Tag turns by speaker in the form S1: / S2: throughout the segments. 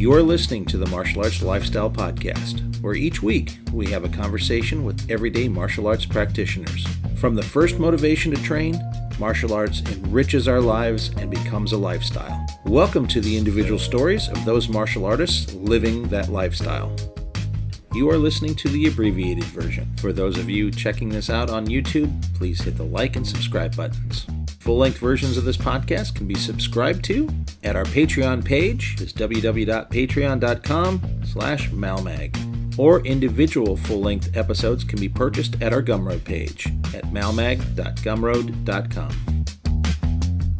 S1: You are listening to the Martial Arts Lifestyle Podcast, where each week we have a conversation with everyday martial arts practitioners. From the first motivation to train, martial arts enriches our lives and becomes a lifestyle. Welcome to the individual stories of those martial artists living that lifestyle. You are listening to the abbreviated version. For those of you checking this out on YouTube, please hit the like and subscribe buttons. Full-length versions of this podcast can be subscribed to at our Patreon page, is www.patreon.com/malmag. Or individual full-length episodes can be purchased at our Gumroad page at malmag.gumroad.com.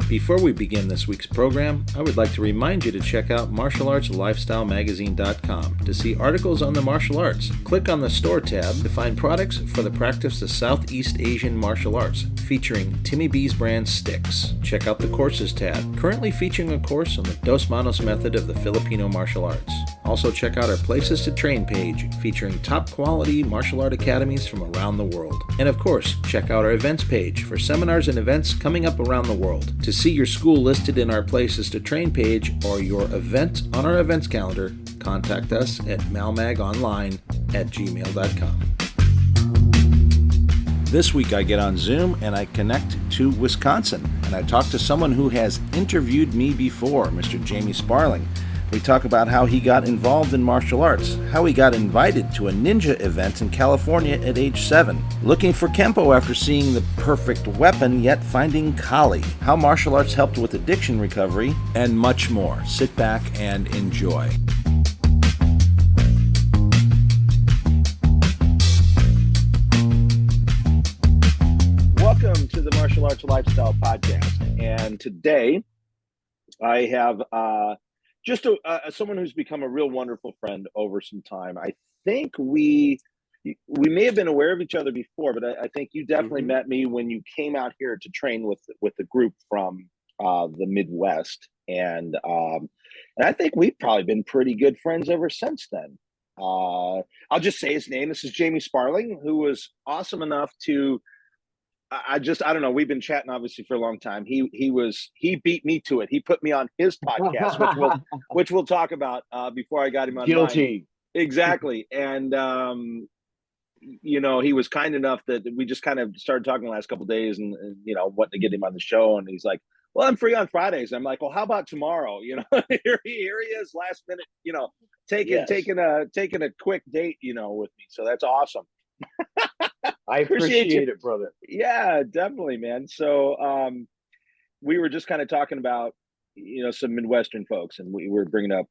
S1: Before we begin this week's program, I would like to remind you to check out martialartslifestylemagazine.com to see articles on the martial arts. Click on the store tab to find products for the practice of Southeast Asian martial arts, featuring Timmy B's brand sticks. Check out the courses tab, currently featuring a course on the Dos Manos method of the Filipino martial arts. Also check out our Places to Train page, featuring top quality martial art academies from around the world. And of course, check out our events page for seminars and events coming up around the world. To see your school listed in our Places to Train page or your event on our events calendar, contact us at malmagonline@gmail.com. This week I get on Zoom and I connect to Wisconsin, and I talk to someone who has interviewed me before, Mr. Jamie Sparling. We talk about how he got involved in martial arts, how he got invited to a ninja event in California at age 7, looking for Kenpo after seeing the perfect weapon yet finding Kali, how martial arts helped with addiction recovery, and much more. Sit back and enjoy. Welcome to the Martial Arts Lifestyle Podcast, and today I have just someone who's become a real wonderful friend over some time. I think we may have been aware of each other before, but I think you definitely met me when you came out here to train with the group from the Midwest, and I think we've probably been pretty good friends ever since then. I'll just say his name. This is Jamie Sparling, who was awesome enough to. I don't know. We've been chatting obviously for a long time. He beat me to it. He put me on his podcast, which we'll talk about before I got him on
S2: Guilty.
S1: mine. Exactly. And he was kind enough that we just kind of started talking the last couple of days and wanting to get him on the show. And he's like, well, I'm free on Fridays. I'm like, well, how about tomorrow? Here he is last minute, taking a quick date, with me. So that's awesome.
S2: I appreciate it, brother.
S1: Yeah, definitely, man. So we were just kind of talking about, some Midwestern folks, and we were bringing up,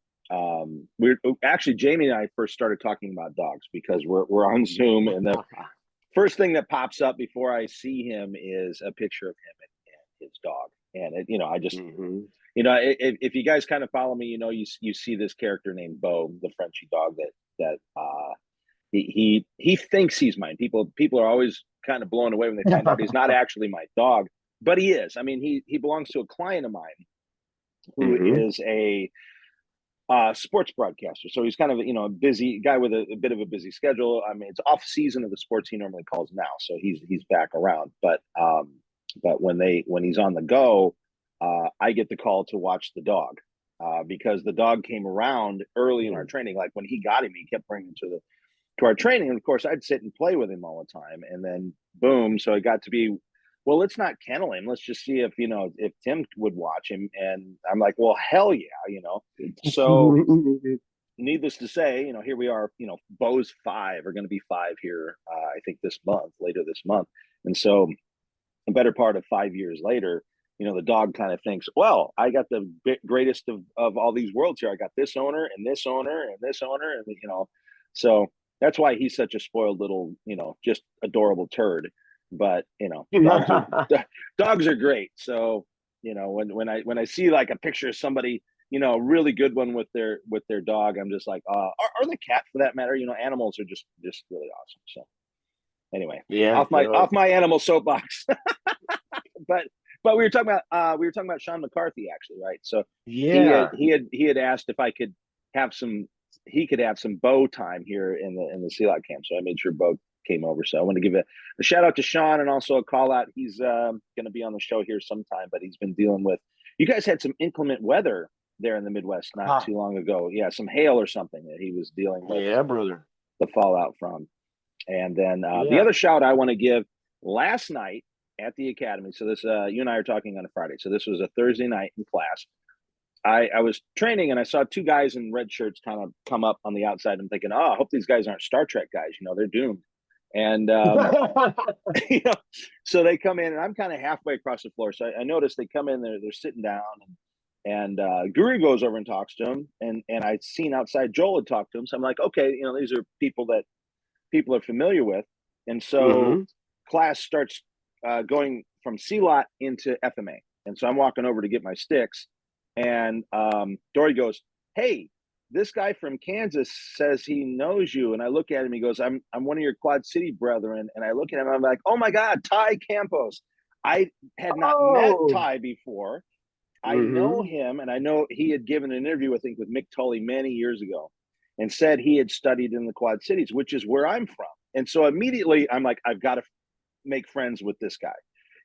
S1: actually, Jamie and I first started talking about dogs because we're on Zoom, and the first thing that pops up before I see him is a picture of him and his dog. And, I just, if you guys kind of follow me, you see this character named Bo, the Frenchie dog that he thinks he's mine. People are always kind of blown away when they find out he's not actually my dog, but he is. I mean, he belongs to a client of mine who is a sports broadcaster. So he's kind of a busy guy with a bit of a busy schedule. I mean, it's off season of the sports he normally calls now, so he's back around. But when he's on the go, I get the call to watch the dog because the dog came around early in our training. Like when he got him, he kept bringing him to our training, and of course I'd sit and play with him all the time, and then boom, so it got to be, well, let's not kennel him, let's just see if Tim would watch him. And I'm like, well, hell yeah. So needless to say, here we are, Bo's 5 are going to be 5 here I think later this month, and so a better part of 5 years later, the dog kind of thinks, well, I got the greatest of all these worlds here. I got this owner and this owner and this owner, and so that's why he's such a spoiled little, just adorable turd. But dogs are great. So when I see like a picture of somebody, a really good one with their dog, I'm just like, or the cat for that matter. Animals are just really awesome. So anyway, off my animal soapbox. But we were talking about Sean McCarthy actually, right? So
S2: yeah,
S1: he had asked if I could have some Bo time here in the CELAC camp. So I made sure Bo came over. So I want to give a shout out to Sean, and also a call out. He's going to be on the show here sometime, but he's been dealing with, you guys had some inclement weather there in the Midwest not too long ago. Yeah, some hail or something that he was dealing with.
S2: Yeah, brother.
S1: The fallout from. And then the
S2: Yeah.
S1: other shout I want to give, last night at the academy. So this, you and I are talking on a Friday. So this was a Thursday night in class. I was training and I saw two guys in red shirts kind of come up on the outside. I'm thinking, oh, I hope these guys aren't Star Trek guys. You know, they're doomed. And you know, so they come in and I'm kind of halfway across the floor. So I noticed they come in, they're sitting down, and Guru goes over and talks to him, and I'd seen outside Joel had talked to him. So I'm like, okay, you know, these are people that people are familiar with. And so class starts going from C-Lot into FMA. And so I'm walking over to get my sticks, and Dory goes, hey, this guy from Kansas says he knows you. And I look at him, he goes, I'm one of your Quad City brethren. And I look at him, I'm like, oh my God, Ty Campos. I had not met Ty before. I know him, and I know he had given an interview, I think, with Mick Tully many years ago, and said he had studied in the Quad Cities, which is where I'm from. And so immediately I'm like, I've got to make friends with this guy.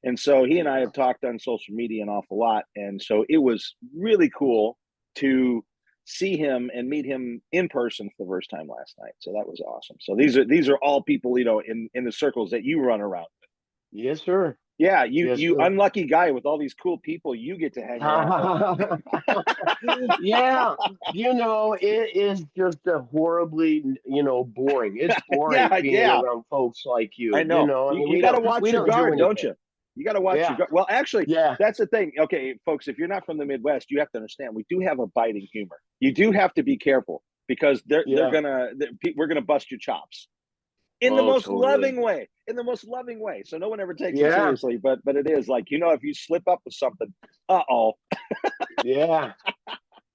S1: And so he and I have talked on social media an awful lot. And so it was really cool to see him and meet him in person for the first time last night. So that was awesome. So these are all people, you know, in the circles that you run around with.
S2: Yes, sir.
S1: Yeah, you unlucky guy with all these cool people you get to hang around with.
S2: Yeah, you know, it is just a horribly, you know, boring. It's boring being around folks like you.
S1: I know.
S2: You know,
S1: you got to watch your guard, don't you? You got to watch your guard. Well, actually, that's the thing. Okay, folks, if you're not from the Midwest, you have to understand we do have a biting humor. You do have to be careful because we're gonna bust your chops. In the most loving way, So no one ever takes it seriously, but it is like, you know, if you slip up with something,
S2: yeah,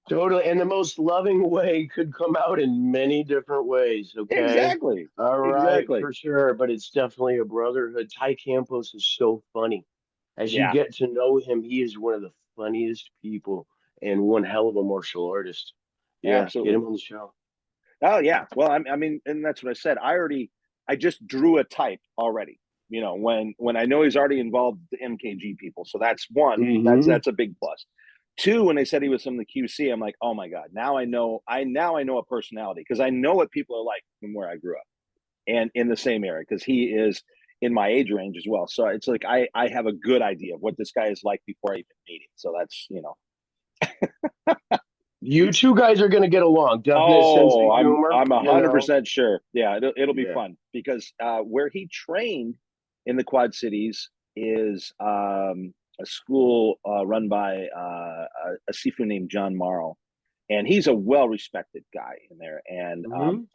S2: totally. And the most loving way could come out in many different ways. Okay.
S1: Exactly.
S2: All right, for sure. But it's definitely a brotherhood. Ty Campos is so funny. As you get to know him, he is one of the funniest people and one hell of a martial artist. Yeah, absolutely. Get him on the show.
S1: Oh yeah. Well, I mean, and that's what I said. I just drew a type already, you know, when I know he's already involved with the MKG people. So that's one, that's a big plus. Two, when they said he was from the QC, I'm like, oh my God, now I know a personality, because I know what people are like from where I grew up and in the same area, because he is in my age range as well. So it's like, I have a good idea of what this guy is like before I even meet him. So that's, you know.
S2: You two guys are going to get along. Definite sense of humor.
S1: I'm 100% sure. Yeah, it'll be fun, because where he trained in the Quad Cities is a school run by a Sifu named John Morrow, and he's a well-respected guy in there. And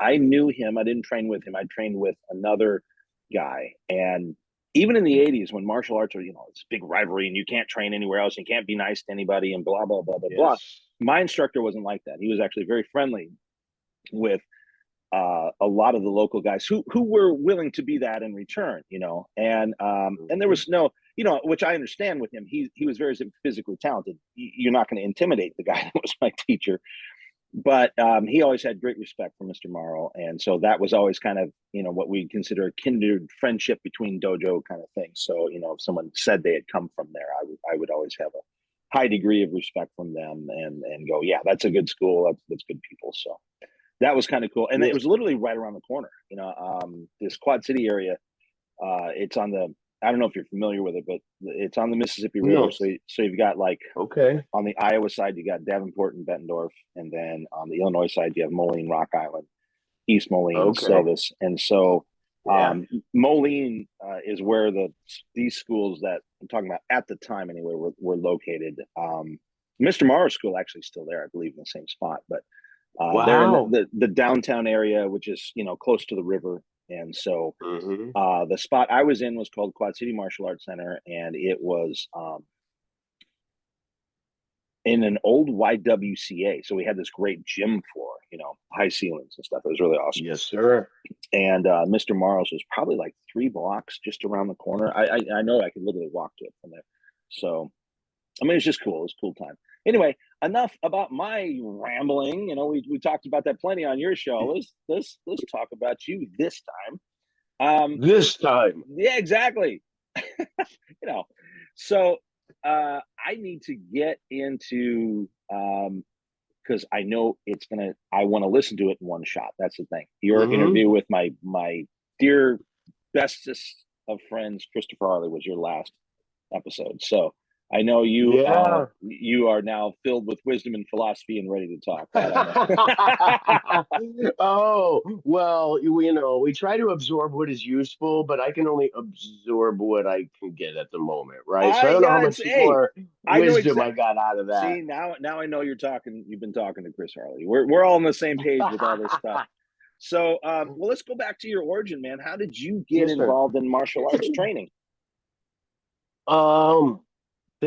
S1: I knew him. I didn't train with him. I trained with another guy. And even in the 80s, when martial arts are, you know, it's a big rivalry and you can't train anywhere else, you can't be nice to anybody and blah, blah, blah, blah, blah. My instructor wasn't like that. He was actually very friendly with a lot of the local guys who were willing to be that in return, you know. And there was no, you know, which I understand with him. He was very physically talented. You're not going to intimidate the guy that was my teacher. But he always had great respect for Mr. Morrow. And so that was always kind of, you know, what we consider a kindred friendship between dojo kind of thing. So, you know, if someone said they had come from there, I would always have a high degree of respect from them and go, yeah, that's a good school. That's good people. So that was kind of cool. And it was literally right around the corner, you know, this Quad City area. It's on the, I don't know if you're familiar with it, but it's on the Mississippi River. So you've got like, on the Iowa side, you got Davenport and Bettendorf. And then on the Illinois side, you have Moline, Rock Island, East Moline, Silvis. And so Moline is where these schools that I'm talking about at the time anyway were located. Mr. Morrow's school actually still there, I believe, in the same spot. But they're in the downtown area, which is, you know, close to the river. And so the spot I was in was called Quad City Martial Arts Center, and it was in an old YWCA. So we had this great gym floor, you know, high ceilings and stuff. It was really awesome.
S2: Yes, sir.
S1: And Mr. Morrow's was probably like 3 blocks just around the corner. I know I could literally walk to it from there. So, I mean, it's just cool. It was a cool time. Anyway, enough about my rambling. You know, we talked about that plenty on your show. Let's talk about you this time.
S2: This time.
S1: Yeah, exactly. You know, so I need to get into because I know I want to listen to it in one shot. That's the thing. Your
S2: Mm-hmm.
S1: interview with my dear bestest of friends, Christopher Harley, was your last episode. So I know
S2: Yeah.
S1: you are now filled with wisdom and philosophy and ready to talk. That I know.
S2: Oh, well, we try to absorb what is useful, but I can only absorb what I can get at the moment, right? So I don't know how
S1: It's
S2: much
S1: hey,
S2: more
S1: I know
S2: wisdom I
S1: exactly.
S2: got out of that.
S1: See, now I know you've been talking to Chris Harley. We're all on the same page with all this stuff. So, well, let's go back to your origin, man. How did you get
S2: Yes, sir.
S1: involved in martial arts training?
S2: Um,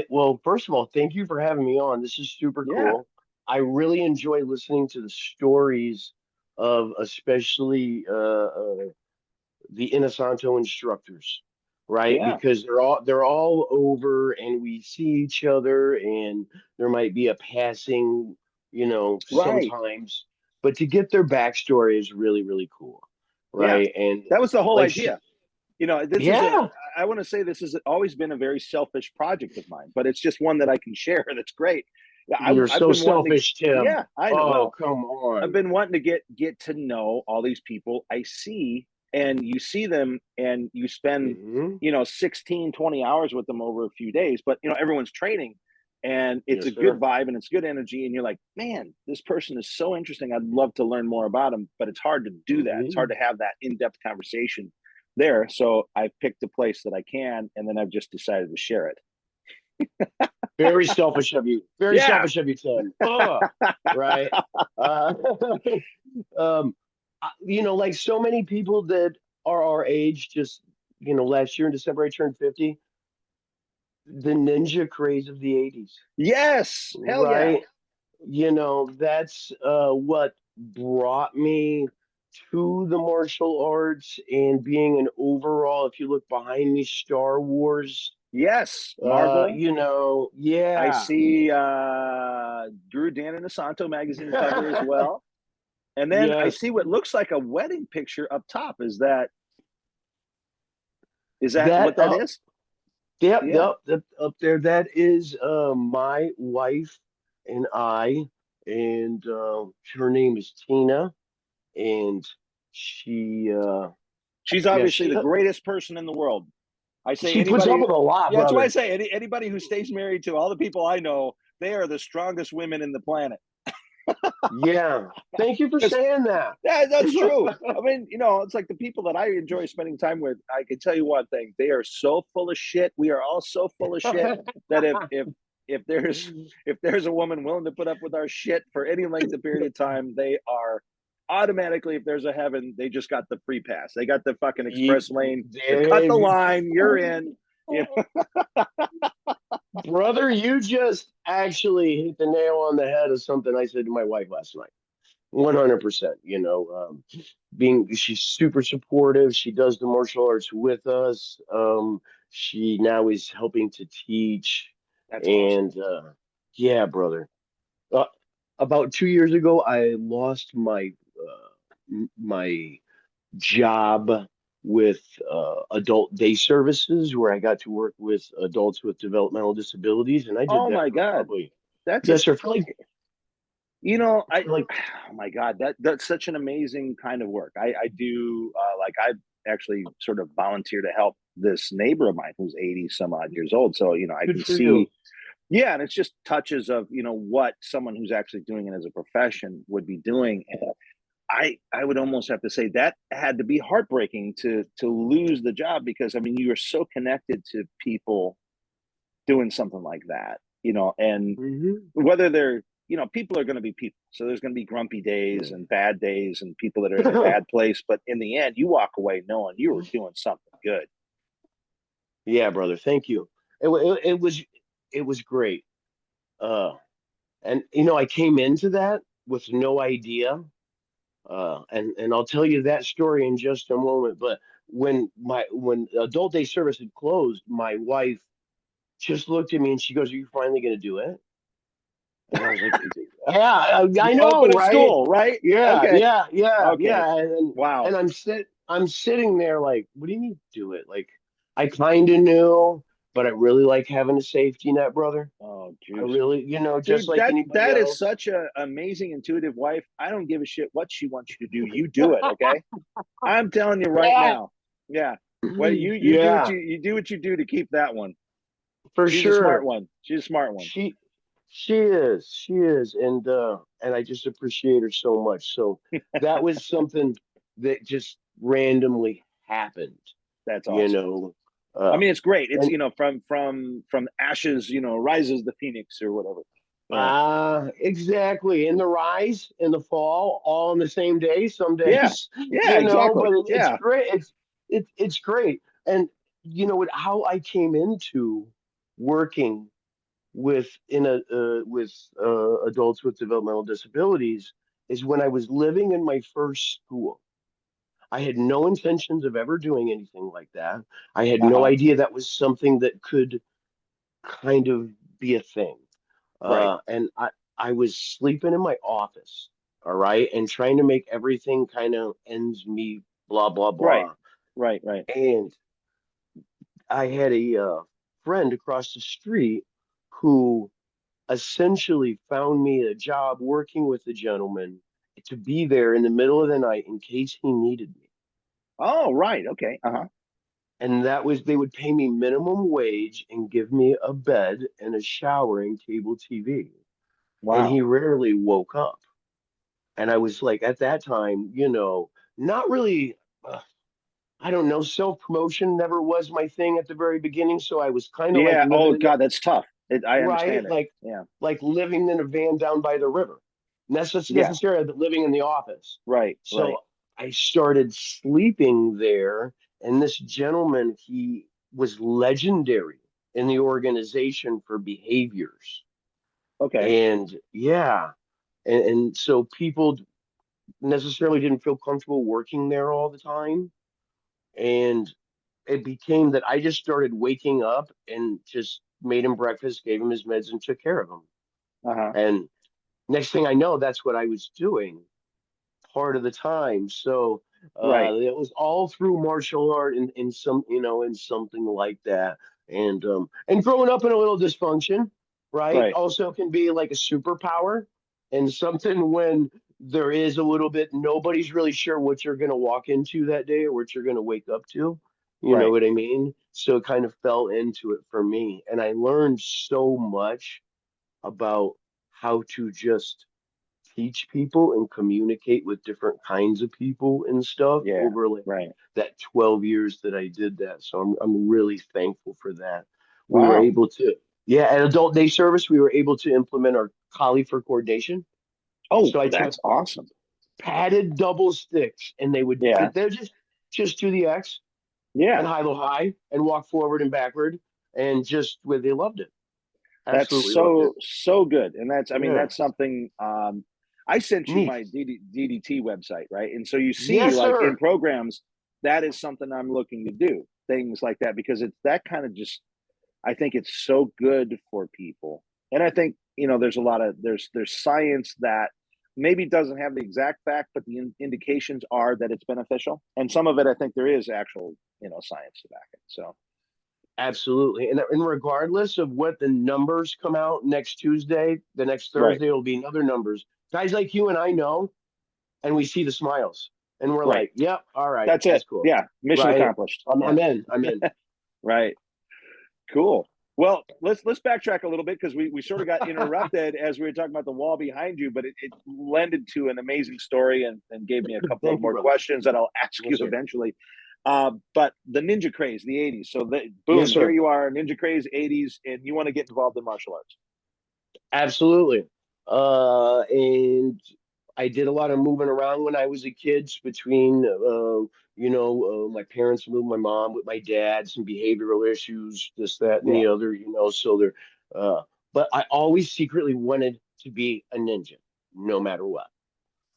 S2: well, first of all, thank you for having me on. This is super
S1: Yeah,
S2: cool. I really enjoy listening to the stories of especially the Inosanto instructors, right?
S1: yeah,
S2: Because they're all over, and we see each other, and there might be a passing,
S1: right.
S2: sometimes, but to get their backstory is really, really cool,
S1: Yeah,
S2: right? And
S1: that was the whole
S2: like,
S1: idea. This is
S2: yeah,
S1: I want to say this has always been a very selfish project of mine, but it's just one that I can share. That's great. Yeah,
S2: you're
S1: I've
S2: so
S1: been wanting to.
S2: selfish, Tim.
S1: Yeah, I know.
S2: Oh,
S1: Well,
S2: come
S1: I've
S2: on.
S1: been wanting to get to know all these people I see, and you see them and you spend,
S2: Hmm.
S1: 16, 20 hours with them over a few days, but everyone's training and it's a
S2: Yes,
S1: good
S2: sir.
S1: vibe and it's good energy. And you're like, man, this person is so interesting. I'd love to learn more about them, but it's hard to do that. It's hard
S2: Hmm.
S1: to have that in-depth conversation there. So I picked a place that I can, and then I've just decided to share it.
S2: Very selfish of you. Very
S1: Yeah.
S2: selfish of you, Tim. Right. Uh, um, like so many people that are our age, just, last year in December, I turned 50. The ninja craze of the 80s,
S1: Yes. Hell yeah.
S2: right? That's what brought me to the martial arts and being an overall, if you look behind me, Star Wars,
S1: Yes. Marvel. I
S2: yeah.
S1: see Drew Dan and Inosanto magazine cover as well. And then I
S2: Yes.
S1: see what looks like a wedding picture up top. Is that
S2: That
S1: what that is?
S2: Yep,
S1: Yeah.
S2: yep, up there. That is my wife and I, and her name is Tina, and she
S1: She's
S2: yeah,
S1: obviously the greatest person in the world. I say
S2: she puts up
S1: anybody.
S2: with a lot,
S1: Yeah, that's why I
S2: brother.
S1: say anybody who stays married to all the people I know, they are the strongest women in the planet.
S2: Yeah. Thank you for
S1: Because
S2: saying that.
S1: yeah, that's true. I mean, it's like the people that I enjoy spending time with. I can tell you one thing: they are so full of shit. We are all so full of shit that if there's a woman willing to put up with our shit for any length of period of time, they are automatically, if there's a heaven, they just got the free pass. They got the fucking express lane. They cut the
S2: Dave,
S1: line. You're in. You know?
S2: brother, you just actually hit the nail on the head of something I said to my wife last night. 100%. Being she's super supportive. She does the martial arts with us. She now is helping to teach,
S1: That's awesome.
S2: and yeah, brother. Uh, about 2 years ago, I lost my job with adult day services, where I got to work with adults with developmental disabilities, and I did
S1: Oh
S2: that
S1: my
S2: for
S1: god,
S2: probably,
S1: that's a
S2: yes, sir, for like
S1: I
S2: for like
S1: oh my god, that's such an amazing kind of work. I do like I actually sort of volunteer to help this neighbor of mine who's 80 some odd years old. So I
S2: good
S1: can
S2: for you.
S1: see. Yeah, and it's just touches of what someone who's actually doing it as a profession would be doing. And I would almost have to say that had to be heartbreaking to lose the job, because I mean you are so connected to people doing something like that, and
S2: Hmm.
S1: whether they're people are going to be people, so there's going to be grumpy days and bad days and people that are in a bad place, but in the end you walk away knowing you were doing something good.
S2: Yeah, brother. Thank you. It was great. Uh, and I came into that with no idea. And I'll tell you that story in just a moment. But when adult day service had closed, my wife just looked at me and she goes, "Are you finally going to do it?" And I was like, "Yeah, I know,
S1: Open a
S2: right?
S1: school, right?
S2: Yeah,
S1: Okay.
S2: yeah, yeah,
S1: Okay.
S2: yeah." And
S1: Wow.
S2: I'm sitting there like, "What do you mean do it?" Like I kind of knew, but I really like having a safety net, brother.
S1: Oh,
S2: I
S1: juice.
S2: really, just
S1: Dude,
S2: like
S1: that
S2: anybody
S1: that is
S2: else.
S1: such a amazing, intuitive wife. I don't give a shit what she wants you to do. You do it, okay? I'm telling you right
S2: Yeah,
S1: now. Yeah. Well, you do what
S2: yeah,
S1: you do what you do to keep that one.
S2: for
S1: She's a smart
S2: sure.
S1: one. She's a smart one.
S2: She she is, and I just appreciate her so much. So that was something that just randomly happened,
S1: That's
S2: you
S1: awesome.
S2: know.
S1: I
S2: Uh,
S1: mean, it's great. It's
S2: and
S1: from ashes, rises the phoenix or whatever. Yeah.
S2: exactly. In the rise, in the fall, all in the same day, some
S1: Yeah.
S2: days,
S1: Yeah,
S2: but
S1: exactly.
S2: it's
S1: Yeah.
S2: great. It's great. And how I came into working with adults with developmental disabilities is when I was living in my first school. I had no intentions of ever doing anything like that. I had no
S1: Uh-huh.
S2: idea that was something that could kind of be a thing.
S1: Right.
S2: And I was sleeping in my office, all right, and trying to make everything kind of ends meet, blah blah
S1: Right.
S2: blah.
S1: Right. Right.
S2: And I had a friend across the street who essentially found me a job working with a gentleman to be there in the middle of the night in case he needed me.
S1: Oh, right. Okay. Uh-huh.
S2: And that was, they would pay me minimum wage and give me a bed and a shower and cable TV. And he
S1: Wow.
S2: rarely woke up. And I was like, at that time, not really, I don't know, self promotion never was my thing at the very beginning. So I was kind of like
S1: Yeah.
S2: living
S1: Oh
S2: in the
S1: God, that's tough. I
S2: right,
S1: understand it. Yeah.
S2: like living in a van down by the river.
S1: Yeah.
S2: Necessarily living in the office.
S1: Right.
S2: So
S1: Right.
S2: I started sleeping there, and this gentleman, he was legendary in the organization for behaviors.
S1: Okay.
S2: And yeah, and so people necessarily didn't feel comfortable working there all the time. And it became that I just started waking up and just made him breakfast, gave him his meds, and took care of him.
S1: Uh-huh.
S2: And next thing I know, that's what I was doing part of the time. So
S1: Right.
S2: it was all through martial art in some, in something like that. And growing up in a little dysfunction, right,
S1: Right.
S2: also can be like a superpower and something when there is a little bit, nobody's really sure what you're going to walk into that day or what you're going to wake up to. You know
S1: Right.
S2: what I mean? So it kind of fell into it for me. And I learned so much about how to just teach people and communicate with different kinds of people and stuff
S1: Yeah.
S2: over like
S1: Right.
S2: that 12 years that I did that. So I'm really thankful for that. We were
S1: Wow.
S2: able to, yeah, at adult day service, we were able to implement our collie for coordination.
S1: Oh,
S2: So I took
S1: that's awesome.
S2: padded double sticks and
S1: Yeah.
S2: they're just do the X and
S1: Yeah.
S2: high low high and walk forward and backward and just where they loved it.
S1: That's
S2: Absolutely loved it.
S1: so good. And I mean,
S2: Yeah.
S1: that's something I sent you
S2: Neat.
S1: my DDT website, right? And so you see
S2: Yes,
S1: like in
S2: sir.
S1: programs, that is something I'm looking to do, things like that, because it's that kind of just I think it's so good for people. And I think, there's a lot of there's science that maybe doesn't have the exact fact, but the indications are that it's beneficial. And some of it I think there is actual, science to back it. So,
S2: Absolutely. And regardless of what the numbers come out next Tuesday, the next
S1: right.
S2: Thursday will be another numbers. Guys like you and I know, and we see the smiles, and we're
S1: Right.
S2: like, yep, all right,
S1: That's it.
S2: that's cool.
S1: Yeah, mission
S2: Right?
S1: accomplished.
S2: I'm,
S1: Yeah.
S2: I'm in. I'm in.
S1: Right. Cool. Well, let's backtrack a little bit because we sort of got interrupted as we were talking about the wall behind you, but it lended to an amazing story and gave me a couple of
S2: Thank you,
S1: more
S2: brother.
S1: questions that I'll ask
S2: Yes,
S1: you
S2: sir.
S1: eventually. But the ninja craze, the 80s. So
S2: Yes,
S1: boom, here
S2: sir.
S1: you are, ninja craze 80s, and you want to get involved in martial arts.
S2: Absolutely. And I did a lot of moving around when I was a kid between, my parents moved my mom with my dad, some behavioral issues, this, that, and
S1: Yeah.
S2: the other, so uh, but I always secretly wanted to be a ninja, no matter what.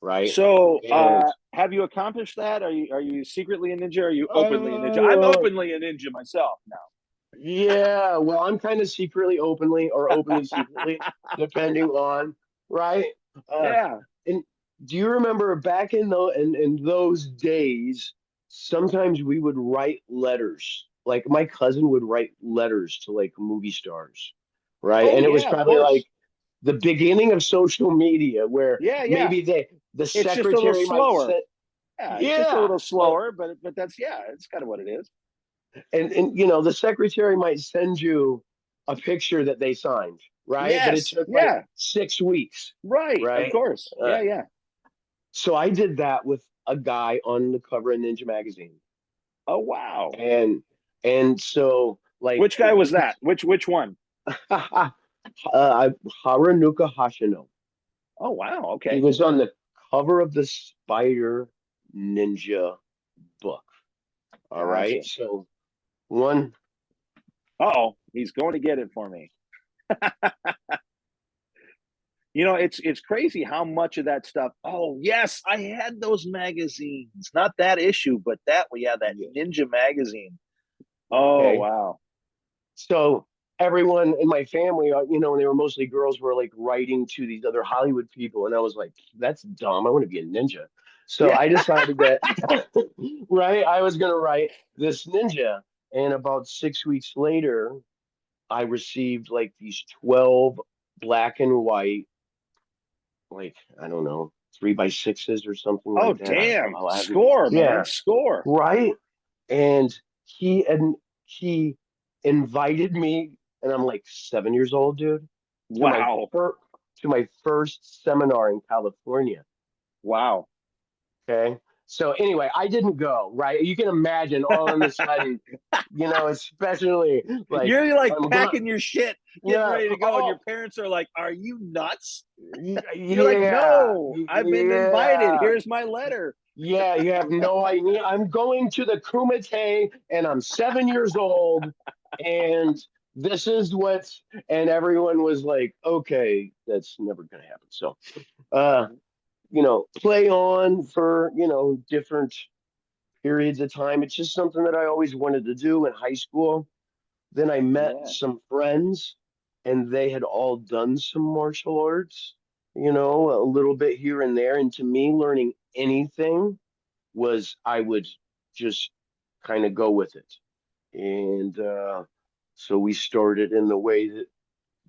S2: Right.
S1: So
S2: And,
S1: have you accomplished that? Are you secretly a ninja? Or are you openly a ninja? I'm
S2: uh,
S1: openly a ninja myself
S2: yeah, well, I'm kind of secretly, openly, or openly,
S1: now.
S2: secretly, depending on, right? Uh,
S1: Yeah.
S2: and do you remember back in those days, sometimes we would write letters like my cousin would write letters to like movie stars, right?
S1: Oh
S2: And it was
S1: yeah, of
S2: probably like
S1: course.
S2: the beginning of social media where
S1: Yeah, yeah.
S2: maybe the
S1: It's just a little
S2: secretary might
S1: slower.
S2: say,
S1: Yeah, it's just a
S2: yeah,
S1: little slower, but that's yeah, it's kind of what it is.
S2: and the secretary might send you a picture that they signed, right? But it
S1: Yes,
S2: took like
S1: yeah,
S2: 6 weeks,
S1: right, of
S2: right?
S1: course.
S2: Uh,
S1: Yeah, yeah.
S2: so I did that with a guy on the cover of Ninja magazine,
S1: Oh wow.
S2: and so like
S1: Which guy was that? Which one?
S2: Harunuka Hashino.
S1: Oh wow.
S2: He
S1: Okay.
S2: was on the cover of the Spider Ninja book. All
S1: Gotcha.
S2: right. So one,
S1: Oh, he's going to get it for me. It's crazy how much of that stuff. Oh, yes, I had those magazines. Not that issue, but that one. Yeah, that
S2: yeah,
S1: Ninja magazine. Oh,
S2: okay.
S1: wow.
S2: So everyone in my family, and they were mostly girls, were like writing to these other Hollywood people, and I was like, that's dumb. I want to be a ninja. So
S1: Yeah.
S2: I decided that, right, I was gonna write this ninja, and about 6 weeks later, I received like these 12 black and white, like, I don't know, 3x6s or something
S1: Oh,
S2: like that. I don't know
S1: damn.
S2: how heavy.
S1: Score, man.
S2: Yeah,
S1: Score.
S2: right. And he invited me, and I'm like 7 years old, dude, to my
S1: Wow.
S2: first to my first seminar in California.
S1: Wow.
S2: Okay. So anyway, I didn't go, right? You can imagine all of a sudden, especially like
S1: You're like
S2: I'm going,
S1: packing your shit, getting
S2: yeah,
S1: ready to go, and your
S2: oh,
S1: parents are like, "Are you nuts?" You're like,
S2: yeah,
S1: "No, I've been invited.
S2: yeah.
S1: Here's my letter."
S2: Yeah, you have no idea. I'm going to the Kumite and I'm 7 years old and this is and everyone was like, okay, that's never going to happen. So, uh, play on for, different periods of time. It's just something that I always wanted to do in high school. Then I met
S1: Yeah.
S2: some friends and they had all done some martial arts, a little bit here and there. And to me, learning anything was I would just kind of go with it. And so we started in the way that,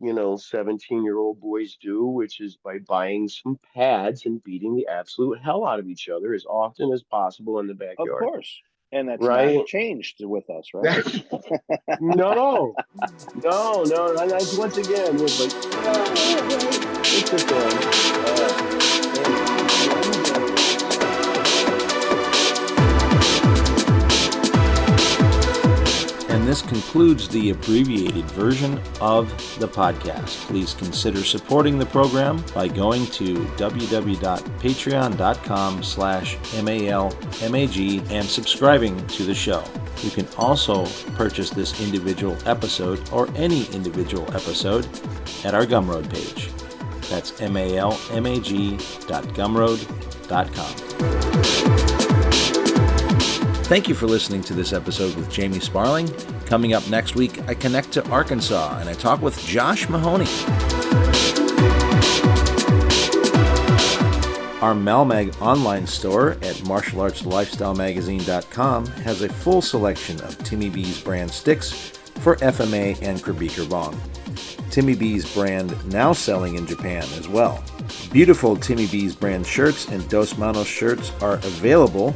S2: 17-year-old boys do, which is by buying some pads and beating the absolute hell out of each other as often as possible in the
S1: Of
S2: backyard.
S1: course. And that's not
S2: Right?
S1: changed with us, right?
S2: No, no, no. And I, once again was like, all right, it's a thing.
S3: And this concludes the abbreviated version of the podcast. Please consider supporting the program by going to www.patreon.com/malmag and subscribing to the show. You can also purchase this individual episode or any individual episode at our Gumroad page. That's malmag.gumroad.com. Thank you for listening to this episode with Jamie Sparling. Coming up next week, I connect to Arkansas and I talk with Josh Mahoney. Our Malmag online store at martialartslifestylemagazine.com has a full selection of Timmy B's brand sticks for FMA and Krabiker Bong. Timmy B's brand now selling in Japan as well. Beautiful Timmy B's brand shirts and Dos Manos shirts are available.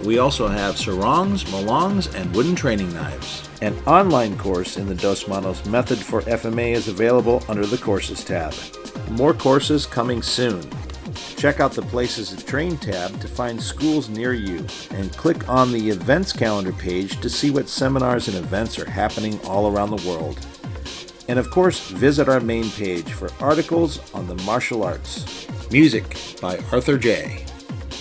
S3: We also have sarongs, malongs, and wooden training knives. An online course in the Dos Manos method for FMA is available under the Courses tab. More courses coming soon. Check out the Places to Train tab to find schools near you, and click on the Events Calendar page to see what seminars and events are happening all around the world. And of course, visit our main page for articles on the martial arts. Music by Arthur J.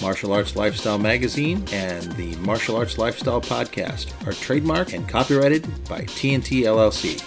S3: Martial Arts Lifestyle Magazine and the Martial Arts Lifestyle Podcast are trademarked and copyrighted by TNT LLC.